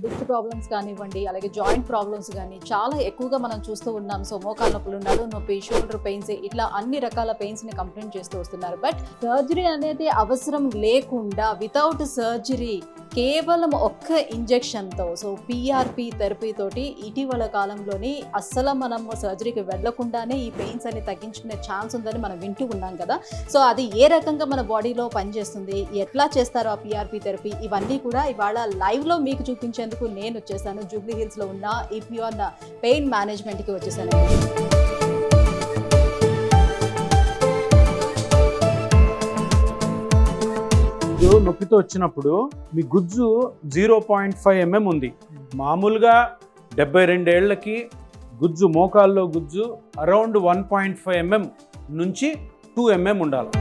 Disc problems కానివ్వండి, అలాగే joint problems కానీ చాలా ఎక్కువగా మనం చూస్తూ ఉన్నాం. సో మోకాళ్ళ నొప్పులు, నడుము నొప్పి, షోల్డర్ పెయిన్స్, ఇట్లా అన్ని రకాల పెయిన్స్ని కంప్లైంట్ చేస్తూ వస్తున్నారు. బట్ సర్జరీ అనేది అవసరం లేకుండా వితౌట్ సర్జరీ కేవలం ఒక్క ఇంజెక్షన్తో, సో పిఆర్పి థెరపీ తోటి ఇటీవల కాలంలోని అస్సలు మనం సర్జరీకి వెళ్లకుండానే ఈ పెయిన్స్ అని తగ్గించుకునే ఛాన్స్ ఉందని మనం వింటూ ఉన్నాం కదా. సో అది ఏ రకంగా మన బాడీలో పనిచేస్తుంది, ఎట్లా చేస్తారో ఆ పిఆర్పి థెరపీ, ఇవన్నీ కూడా ఇవాళ లైవ్లో మీకు చూపించేందుకు నేను వచ్చేసాను. జూబ్లీ హిల్స్లో ఉన్న ఈపిఆర్ పెయిన్ మేనేజ్మెంట్కి వచ్చేసాను. నొప్పితో వచ్చినప్పుడు మీ గుజ్జు 0.5 mm ఉంది. మామూలుగా 72 ఏళ్లకి గుజ్జు, మోకాల్లో గుజ్జు అరౌండ్ 1.5 mm నుంచి 2 mm ఉండాలి.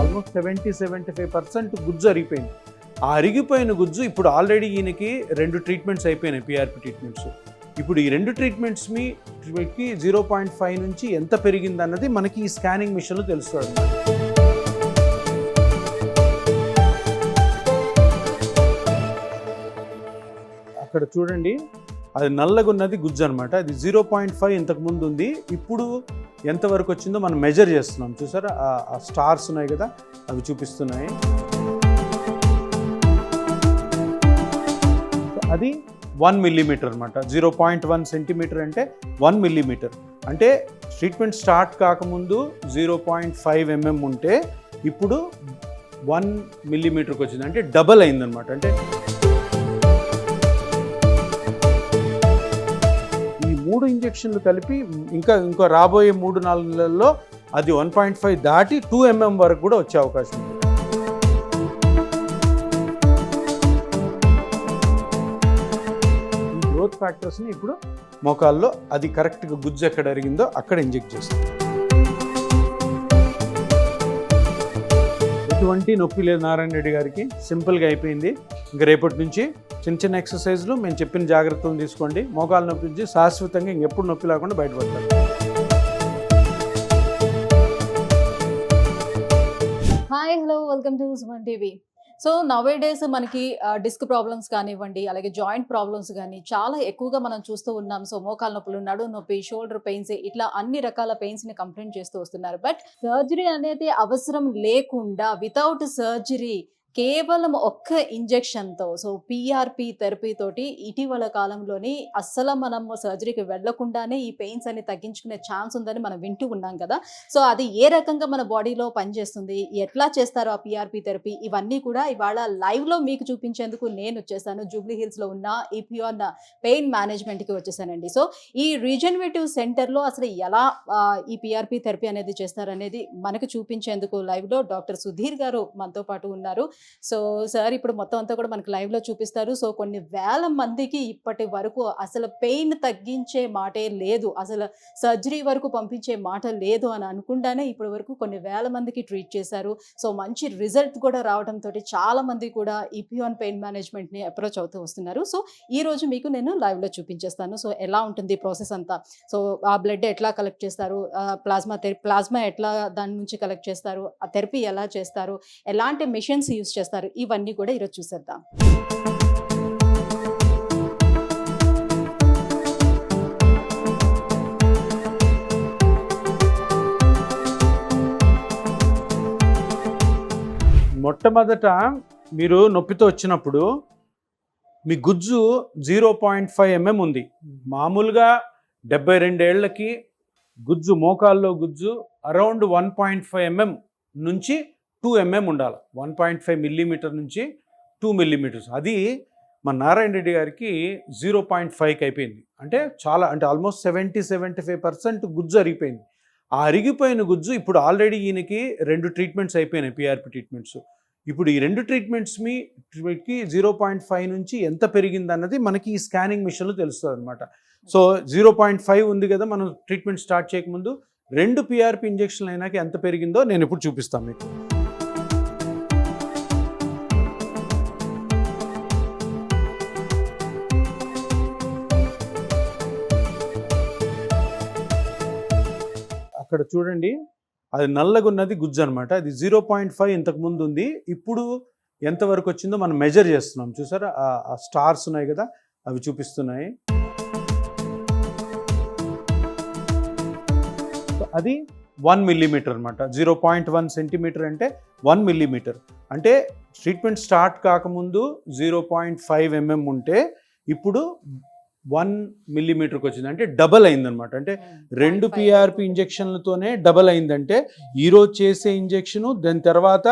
ఆల్మోస్ట్ 70-75% గుజ్జు అరిగిపోయింది. ఆ అరిగిపోయిన గుజ్జు ఇప్పుడు ఆల్రెడీ ఈయనకి 2 ట్రీట్మెంట్స్ అయిపోయినాయి, పిఆర్పి ట్రీట్మెంట్స్. ఇప్పుడు ఈ 2 ట్రీట్మెంట్స్కి 0.5 నుంచి ఎంత పెరిగింది అన్నది మనకి ఈ స్కానింగ్ మిషన్లో తెలుస్తుంది. అక్కడ చూడండి, అది నల్లగున్నది గుజ్జు అనమాట. అది 0.5 ఇంతకు ముందు ఉంది, ఇప్పుడు ఎంతవరకు వచ్చిందో మనం మెజర్ చేస్తున్నాం. చూసారా, ఆ స్టార్స్ ఉన్నాయి కదా, అవి చూపిస్తున్నాయి. అది 1 millimeter అనమాట. 0.1 centimeter అంటే 1 millimeter. అంటే ట్రీట్మెంట్ స్టార్ట్ కాకముందు 0.5 mm ఉంటే ఇప్పుడు 1 millimeterకి వచ్చింది, అంటే డబల్ అయిందనమాట. అంటే ఈ 3 ఇంజెక్షన్లు కలిపి ఇంకా రాబోయే 3-4 నెలల్లో అది 1.5 దాటి 2 mm వరకు కూడా వచ్చే అవకాశం ఉంది. గ్రోత్ ఫ్యాక్టర్స్ని ఇప్పుడు మోకాల్లో అది కరెక్ట్గా గుజ్జు ఎక్కడ అరిగిందో అక్కడ ఇంజెక్ట్ చేస్తాం. ఎటువంటి నొప్పి లేదు నారాయణ రెడ్డి గారికి, సింపుల్గా అయిపోయింది. ఇంకా రేపటి నుంచి చిన్న చిన్న ఎక్సర్సైజ్లు మేము చెప్పిన జాగ్రత్తలు తీసుకోండి. మోకాళ్ళ నొప్పి నుంచి శాశ్వతంగా ఇంకెప్పుడు నొప్పి లేకుండా బయటపడతారు. Hi, hello, welcome to Suman TV. So nowadays మనకి డిస్క్ ప్రాబ్లమ్స్ కానివ్వండి, అలాగే జాయింట్ ప్రాబ్లమ్స్ కానీ చాలా ఎక్కువగా మనం చూస్తూ ఉన్నాం. సో మోకాళ్ళ నొప్పులు, నడుము నొప్పి, షోల్డర్ పెయిన్స్, ఇట్లా అన్ని రకాల పెయిన్స్ని కంప్లైంట్ చేస్తూ వస్తున్నారు. బట్ సర్జరీ అనేది అవసరం లేకుండా వితౌట్ సర్జరీ కేవలం ఒక్క ఇంజెక్షన్తో, సో పిఆర్పి థెరపీ తోటి ఇటీవల కాలంలోని అస్సలు మనం సర్జరీకి వెళ్లకుండానే ఈ పెయిన్స్ అని తగ్గించుకునే ఛాన్స్ ఉందని మనం వింటూ ఉన్నాం కదా. సో అది ఏ రకంగా మన బాడీలో పనిచేస్తుంది, ఎట్లా చేస్తారో ఆ పిఆర్పి థెరపీ, ఇవన్నీ కూడా ఇవాళ లైవ్లో మీకు చూపించేందుకు నేను వచ్చేసాను. జూబ్లీ హిల్స్లో ఉన్న ఈపిఆర్ పెయిన్ మేనేజ్మెంట్కి వచ్చేసానండి. సో ఈ రీజనరేటివ్ సెంటర్లో అసలు ఎలా ఈ పిఆర్పి థెరపీ అనేది చేస్తారనేది మనకు చూపించేందుకు లైవ్లో డాక్టర్ సుధీర్ గారు మనతో పాటు ఉన్నారు. సో సార్ ఇప్పుడు మొత్తం అంతా కూడా మనకు లైవ్లో చూపిస్తారు. సో కొన్ని వేల మందికి ఇప్పటి వరకు అసలు పెయిన్ తగ్గించే మాటే లేదు, అసలు సర్జరీ వరకు పంపించే మాట లేదు అని అనుకుండానే ఇప్పటి వరకు కొన్ని వేల మందికి ట్రీట్ చేశారు. సో మంచి రిజల్ట్ కూడా రావడంతో చాలా మంది కూడా ఈపిఆర్ పెయిన్ మేనేజ్మెంట్ని అప్రోచ్ అవుతూ వస్తున్నారు. సో ఈ రోజు మీకు నేను లైవ్లో చూపించేస్తాను. సో ఎలా ఉంటుంది ప్రాసెస్ అంతా, సో ఆ బ్లడ్ ఎట్లా కలెక్ట్ చేస్తారు, ప్లాస్మా ఎట్లా దాని నుంచి కలెక్ట్ చేస్తారు, ఆ థెరపీ ఎలా చేస్తారు, ఎలాంటి మిషన్స్ యూజ్ చేస్తారు, ఇవన్నీ కూడా ఈరోజు చూసేద్దాం. మొట్టమొదట మీరు నొప్పితో వచ్చినప్పుడు మీ గుజ్జు 0.5 mm ఉంది. మామూలుగా 72 ఏళ్లకి గుజ్జు, మోకాల్లో గుజ్జు అరౌండ్ 1.5 mm నుంచి 2 mm ఉండాలి. 1.5 mm నుంచి 2 mm. అది మన నారాయణ రెడ్డి గారికి 0.5కి అయిపోయింది. అంటే చాలా, అంటే ఆల్మోస్ట్ 70-75% గుజ్జు అరిగిపోయింది. ఆ అరిగిపోయిన గుజ్జు ఇప్పుడు ఆల్రెడీ ఈయనకి 2 ట్రీట్మెంట్స్ అయిపోయినాయి, పిఆర్పి ట్రీట్మెంట్స్. ఇప్పుడు ఈ 2 ట్రీట్మెంట్స్కి 0.5 నుంచి ఎంత పెరిగింది అన్నది మనకి ఈ స్కానింగ్ మిషన్లో తెలుస్తుంది అనమాట. సో 0.5 ఉంది కదా, మనం ట్రీట్మెంట్ స్టార్ట్ చేయకముందు 2 పిఆర్పి ఇంజెక్షన్లు అయినాక ఎంత పెరిగిందో నేను ఇప్పుడు చూపిస్తాను మీకు. అక్కడ చూడండి, అది నల్లగున్నది గుజ్జు అనమాట. అది 0.5 ఇంతకు ముందు ఉంది, ఇప్పుడు ఎంతవరకు వచ్చిందో మనం మెజర్ చేస్తున్నాం. చూసారా ఆ స్టార్స్ ఉన్నాయి కదా, అవి చూపిస్తున్నాయి. అది 1 మిల్లీమీటర్ అనమాట. 0.1 సెంటీమీటర్ అంటే 1 మిల్లీమీటర్. అంటే ట్రీట్మెంట్ స్టార్ట్ కాకముందు 0.5 mm ఉంటే ఇప్పుడు 1 మిల్లీమీటర్కి వచ్చింది, అంటే డబల్ అయిందనమాట. అంటే 2 PRP ఇంజెక్షన్లతోనే డబల్ అయిందంటే ఈరోజు చేసే ఇంజెక్షను దాని తర్వాత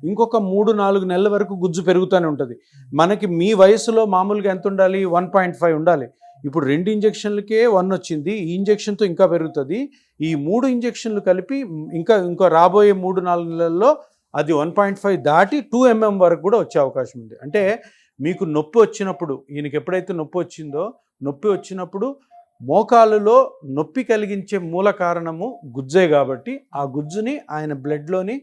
ఇంకొక 3-4 నెలల వరకు గుజ్జు పెరుగుతూనే ఉంటుంది. మనకి మీ వయసులో మామూలుగా ఎంత ఉండాలి? 1.5 ఉండాలి. ఇప్పుడు 2 ఇంజెక్షన్లకే 1 వచ్చింది. ఈ ఇంజెక్షన్తో ఇంకా పెరుగుతుంది. ఈ 3 ఇంజెక్షన్లు కలిపి ఇంకా రాబోయే 3-4 నెలల్లో అది 1.5 దాటి 2 mm వరకు కూడా వచ్చే అవకాశం ఉంది. అంటే మీకు నొప్పి వచ్చినప్పుడు, ఈయనకి ఎప్పుడైతే నొప్పి వచ్చిందో, నొప్పి వచ్చినప్పుడు మోకాలులో నొప్పి కలిగించే మూల కారణము గుజ్జే కాబట్టి ఆ గుజ్జుని ఆయన బ్లడ్లోని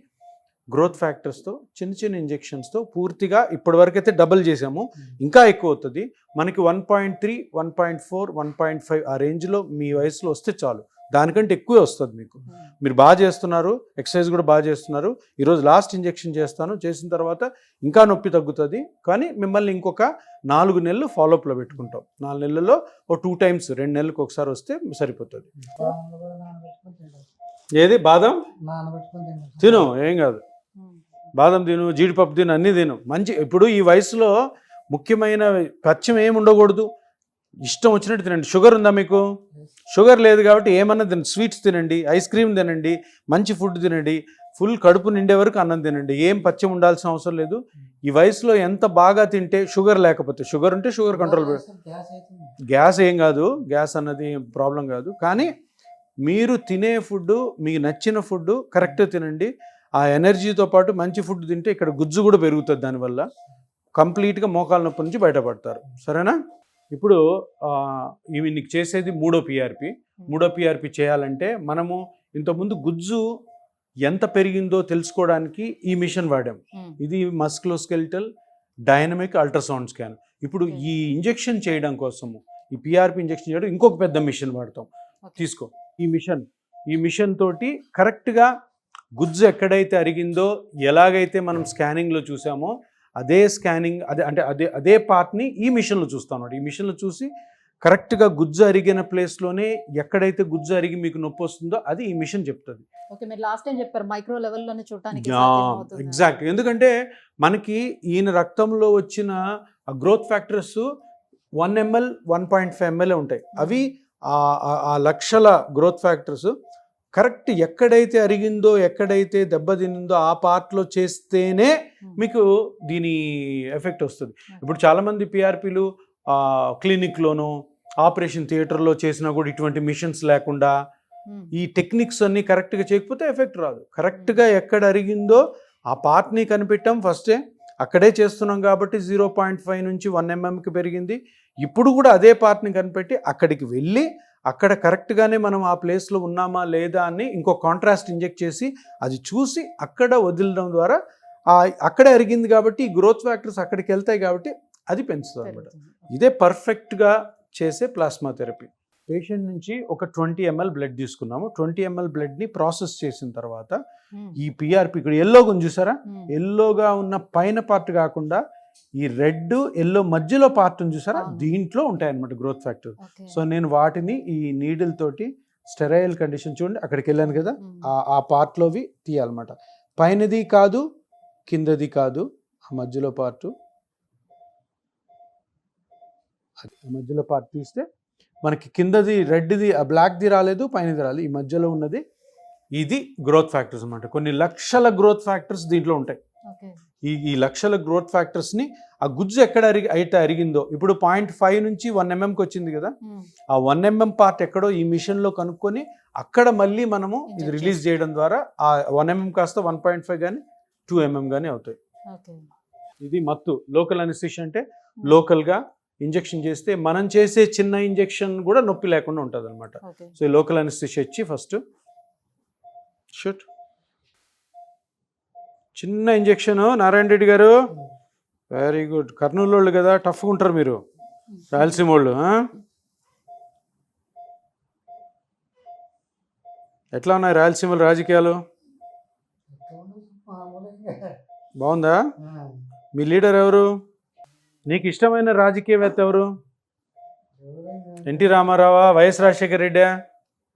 గ్రోత్ ఫ్యాక్టర్స్తో చిన్న చిన్న ఇంజెక్షన్స్తో పూర్తిగా ఇప్పటివరకు అయితే డబుల్ చేసాము, ఇంకా ఎక్కువ అవుతుంది. మనకి 1.3, 1.4, 1.5 ఆ రేంజ్లో మీ వయసులో వస్తే చాలు. దానికంటే ఎక్కువే వస్తుంది మీకు. మీరు బాగా చేస్తున్నారు, ఎక్సర్సైజ్ కూడా బాగా చేస్తున్నారు. ఈరోజు లాస్ట్ ఇంజెక్షన్ చేస్తాను, చేసిన తర్వాత ఇంకా నొప్పి తగ్గుతుంది. కానీ మిమ్మల్ని ఇంకొక 4 నెలలు ఫాలోఅప్లో పెట్టుకుంటాం. 4 నెలల్లో 2 times 2 నెలలకు ఒకసారి వస్తే సరిపోతుంది. ఏది బాదం తిను, ఏం కాదు. బాదం తిను, జీడిపప్పు తిను, అన్నీ తిను. మంచి ఇప్పుడు ఈ వయసులో ముఖ్యమైన పథ్యం ఏమి ఉండకూడదు. ఇష్టం వచ్చినట్టు తినండి. షుగర్ ఉందా మీకు? షుగర్ లేదు కాబట్టి ఏమన్నా తినండి. స్వీట్స్ తినండి, ఐస్ క్రీమ్ తినండి, మంచి ఫుడ్ తినండి, ఫుల్ కడుపు నిండే వరకు అన్నం తినండి. ఏం పథ్యం ఉండాల్సిన అవసరం లేదు. ఈ వయసులో ఎంత బాగా తింటే, షుగర్ లేకపోతే, షుగర్ ఉంటే షుగర్ కంట్రోల్. గ్యాస్ ఏం కాదు, గ్యాస్ అన్నది ప్రాబ్లం కాదు. కానీ మీరు తినే ఫుడ్, మీకు నచ్చిన ఫుడ్ కరెక్ట్గా తినండి. ఆ ఎనర్జీతో పాటు మంచి ఫుడ్ తింటే ఇక్కడ గుజ్జు కూడా పెరుగుతుంది. దానివల్ల కంప్లీట్గా మోకాల నొప్పి నుంచి బయటపడతారు. సరేనా? ఇప్పుడు నీకు చేసేది 3వ PRP. 3వ PRP చేయాలంటే మనము ఇంతకుముందు గుజ్జు ఎంత పెరిగిందో తెలుసుకోవడానికి ఈ మిషన్ వాడాం. ఇది మస్కులోస్కెలిటల్ డైనమిక్ అల్ట్రాసౌండ్ స్కాన్. ఇప్పుడు ఈ ఇంజెక్షన్ చేయడం కోసము, ఈ PRP ఇంజెక్షన్ చేయడం ఇంకొక పెద్ద మిషన్ వాడతాం. తీసుకో ఈ మిషన్ తోటి కరెక్ట్గా గుజ్జు ఎక్కడైతే అరిగిందో, ఎలాగైతే మనం స్కానింగ్లో చూసామో అదే స్కానింగ్, అదే పార్ట్ని ఈ మిషన్లో చూస్తాం అన్నమాట. ఈ మిషన్లో చూసి కరెక్ట్గా గుజ్జు అరిగిన ప్లేస్లోనే ఎక్కడైతే గుజ్జు అరిగి మీకు నొప్పి వస్తుందో అది ఈ మిషన్ చెప్తుంది. ఎగ్జాక్ట్. ఎందుకంటే మనకి ఈయన రక్తంలో వచ్చిన గ్రోత్ ఫ్యాక్టర్స్ 1 ml, 1.5 ml ఉంటాయి. అవి ఆ లక్షల గ్రోత్ ఫ్యాక్టర్స్ కరెక్ట్ ఎక్కడైతే అరిగిందో, ఎక్కడైతే దెబ్బతినిందో ఆ పార్ట్లో చేస్తేనే మీకు దీని ఎఫెక్ట్ వస్తుంది. ఇప్పుడు చాలామంది PRPలు క్లినిక్లోనూ ఆపరేషన్ థియేటర్లో చేసినా కూడా ఇటువంటి మిషన్స్ లేకుండా ఈ టెక్నిక్స్ అన్నీ కరెక్ట్గా చేయకపోతే ఎఫెక్ట్ రాదు. కరెక్ట్గా ఎక్కడ అరిగిందో ఆ పార్ట్ని కనిపెట్టాం ఫస్టే, అక్కడే చేస్తున్నాం కాబట్టి 0.5 నుంచి 1 mmకి పెరిగింది. ఇప్పుడు కూడా అదే పార్ట్ని కనిపెట్టి అక్కడికి వెళ్ళి అక్కడ కరెక్ట్గానే మనం ఆ ప్లేస్లో ఉన్నామా లేదా అని ఇంకో కాంట్రాస్ట్ ఇంజెక్ట్ చేసి అది చూసి అక్కడ వదిలడం ద్వారా అక్కడే అరిగింది కాబట్టి ఈ గ్రోత్ ఫ్యాక్టర్స్ అక్కడికి వెళ్తాయి కాబట్టి అది పెంచుతుంది అనమాట. ఇదే పర్ఫెక్ట్గా చేసే ప్లాస్మా థెరపీ. పేషెంట్ నుంచి ఒక 20 ml బ్లడ్ తీసుకున్నాము. 20 ml బ్లడ్ని ప్రాసెస్ చేసిన తర్వాత ఈ PRP ఇక్కడ ఎల్లోగా ఉంది చూసారా, ఎల్లోగా ఉన్న పైన పార్ట్ కాకుండా ఈ రెడ్ ఎల్లో మధ్యలో పార్ట్ ఉంది చూసారా, దీంట్లో ఉంటాయి అన్నమాట గ్రోత్ ఫ్యాక్టర్. సో నేను వాటిని ఈ నీడిల్ తోటి స్టెరైల్ కండిషన్, చూడండి అక్కడికి వెళ్ళాను కదా, ఆ పార్ట్లోవి తీయాలన్నమాట. పైనది కాదు, కిందది కాదు, ఆ మధ్యలో పార్ట్, ఆ మధ్యలో పార్ట్ తీస్తే మనకి కిందది రెడ్ది, బ్లాక్ది రాలేదు, పైనది రాలేదు, ఈ మధ్యలో ఉన్నది ఇది గ్రోత్ ఫ్యాక్టర్స్ అన్నమాట. కొన్ని లక్షల గ్రోత్ ఫ్యాక్టర్స్ దీంట్లో ఉంటాయి. ఈ లక్షల గ్రోత్ ఫ్యాక్టర్స్ని ఆ గుజ్జు ఎక్కడ అయితే అరిగిందో, ఇప్పుడు 0.5 నుంచి 1 mmకి వచ్చింది కదా, ఆ 1 mm పార్ట్ ఎక్కడో ఈ మిషన్లో కనుక్కొని అక్కడ మళ్ళీ మనము ఇది రిలీజ్ చేయడం ద్వారా ఆ 1 mm కాస్త 1.5 కానీ 2 mm కానీ అవుతాయి. ఇది మత్తు. లోకల్ అనెస్థీషియా అంటే లోకల్గా ఇంజెక్షన్ చేస్తే మనం చేసే చిన్న ఇంజెక్షన్ కూడా నొప్పి లేకుండా ఉంటుంది అనమాట. సో ఈ లోకల్ అనెస్థీషియా ఇచ్చి ఫస్ట్ షూట్ చిన్న ఇంజెక్షన్. నారాయణ రెడ్డి గారు వెరీ గుడ్. కర్నూలు వాళ్ళు కదా, టఫ్గా ఉంటారు మీరు, రాయలసీమ వాళ్ళు. ఎట్లా ఉన్నాయి రాయలసీమలో రాజకీయాలు? బాగుందా? మీ లీడర్ ఎవరు? నీకు ఇష్టమైన రాజకీయవేత్త ఎవరు? ఎన్టీ రామారావా, వైఎస్ రాజశేఖర రెడ్డి?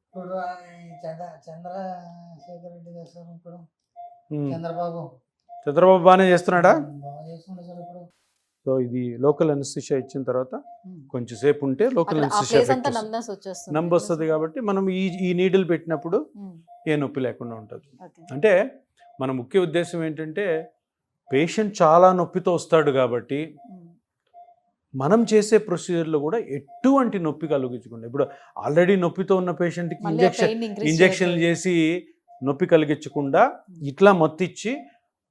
ఇప్పుడు చంద్రశేఖర్ రెడ్డి గారు సార్, ఇప్పుడు చంద్రబాబు బాగానే చేస్తున్నాడా? బాగా చేస్తుండే సార్ ఇప్పుడు. సో ఇది లోకల్ అనస్థిషియా ఇచ్చిన తర్వాత కొంచెం సేపు ఉంటే లోకల్ అక్కడ ఆ అనస్థిషియా ఫేస్ అంతా ఎఫెక్ట్ numbness వచ్చేస్తుంది. నంబర్ వస్తుంది కాబట్టి మనం ఈ నీడిల్ పెట్టినప్పుడు ఉమ్, ఏ నొప్పి లేకుండా ఉంటుంది. ఓకే. అంటే మన ముఖ్య ఉద్దేశం ఏంటంటే పేషెంట్ చాలా నొప్పితో వస్తాడు కాబట్టి ఉమ్, మనం చేసే ప్రొసీజర్లో కూడా ఎటువంటి నొప్పి కలిగించకుండా, ఇప్పుడు ఆల్రెడీ నొప్పితో ఉన్న పేషెంట్కి మళ్ళీ ఆ pain increase ఇంజెక్షన్లు చేయొద్దు. చేసి నొప్పి కలిగించకుండా ఇట్లా మత్తిచ్చి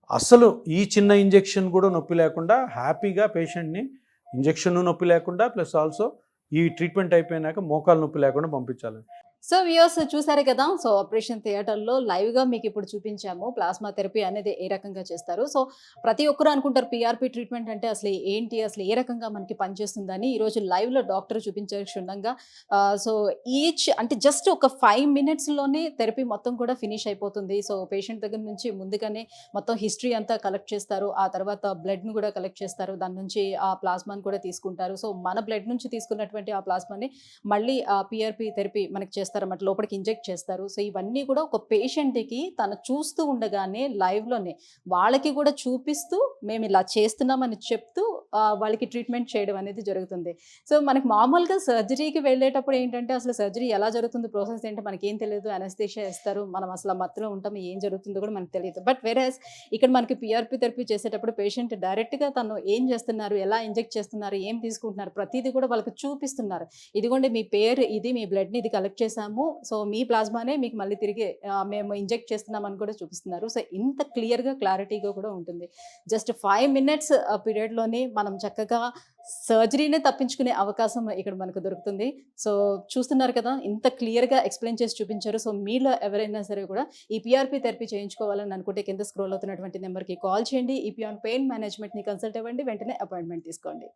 అసలు ఈ చిన్న ఇంజెక్షన్ కూడా నొప్పి లేకుండా హ్యాపీగా పేషెంట్ని ఇంజెక్షన్ నొప్పి లేకుండా ప్లస్ ఆల్సో ఈ ట్రీట్మెంట్ అయిపోయినాక మోకాలు నొప్పి లేకుండా పంపించాలి. సో వ్యూయర్స్ చూసారు కదా. సో ఆపరేషన్ థియేటర్లో లైవ్గా మీకు ఇప్పుడు చూపించాము ప్లాస్మా థెరపీ అనేది ఏ రకంగా చేస్తారు. సో ప్రతి ఒక్కరు అనుకుంటారు పిఆర్పి ట్రీట్మెంట్ అంటే అసలు ఏంటి, అసలు ఏ రకంగా మనకి పనిచేస్తుందని. ఈరోజు లైవ్లో డాక్టర్ చూపించారు క్షుణ్ణంగా. సో ఈచ్ అంటే జస్ట్ ఒక 5 minutesలోనే థెరపీ మొత్తం కూడా ఫినిష్ అయిపోతుంది. సో పేషెంట్ దగ్గర నుంచి ముందుగానే మొత్తం హిస్టరీ అంతా కలెక్ట్ చేస్తారు. ఆ తర్వాత బ్లడ్ను కూడా కలెక్ట్ చేస్తారు. దాని నుంచి ఆ ప్లాస్మాని కూడా తీసుకుంటారు. సో మన బ్లడ్ నుంచి తీసుకున్నటువంటి ఆ ప్లాస్మాని మళ్ళీ ఆ పిఆర్పి థెరపీ మనకి చేస్తారు అన్నమాట, లోపలికి ఇంజెక్ట్ చేస్తారు. సో ఇవన్నీ కూడా ఒక పేషెంట్కి తను చూస్తూ ఉండగానే లైవ్లోనే వాళ్ళకి కూడా చూపిస్తూ మేము ఇలా చేస్తున్నామని చెప్తూ వాళ్ళకి ట్రీట్మెంట్ చేయడం అనేది జరుగుతుంది. సో మనకి మామూలుగా సర్జరీకి వెళ్ళేటప్పుడు ఏంటంటే అసలు సర్జరీ ఎలా జరుగుతుంది, ప్రాసెస్ ఏంటో మనకి ఏం తెలియదు. అనస్థీషియా ఇస్తారు, మనం అసలు మత్తులో ఉంటాం, ఏం జరుగుతుందో కూడా మనకు తెలియదు. బట్ వేరేస్ ఇక్కడ మనకి పిఆర్పి థెరపీ చేసేటప్పుడు పేషెంట్ డైరెక్ట్గా తను ఏం చేస్తున్నారు, ఎలా ఇంజెక్ట్ చేస్తున్నారు, ఏం తీసుకుంటున్నారు, ప్రతిదీ కూడా వాళ్ళకి చూపిస్తున్నారు. ఇదిగోండి మీ పేరు ఇది, మీ బ్లడ్ని ఇది కలెక్ట్ చేసాము, సో మీ ప్లాస్మానే మీకు మళ్ళీ తిరిగి మేము ఇంజెక్ట్ చేస్తున్నామని కూడా చూపిస్తున్నారు. సో ఇంత క్లారిటీగా కూడా ఉంటుంది. జస్ట్ 5 minutes పీరియడ్లోనే మనం చక్కగా సర్జరీనే తప్పించుకునే అవకాశం ఇక్కడ మనకు దొరుకుతుంది. సో చూస్తున్నారు కదా, ఇంత క్లియర్గా ఎక్స్ప్లెయిన్ చేసి చూపించారు. సో మీలో ఎవరైనా సరే కూడా ఈ పిఆర్పి థెరపీ చేయించుకోవాలని అనుకుంటే కింద స్క్రోల్ అవుతున్నటువంటి నెంబర్కి కాల్ చేయండి. ఈపీ ఆన్ పెయిన్ మేనేజ్మెంట్ని కన్సల్ట్ అవ్వండి, వెంటనే అపాయింట్మెంట్ తీసుకోండి.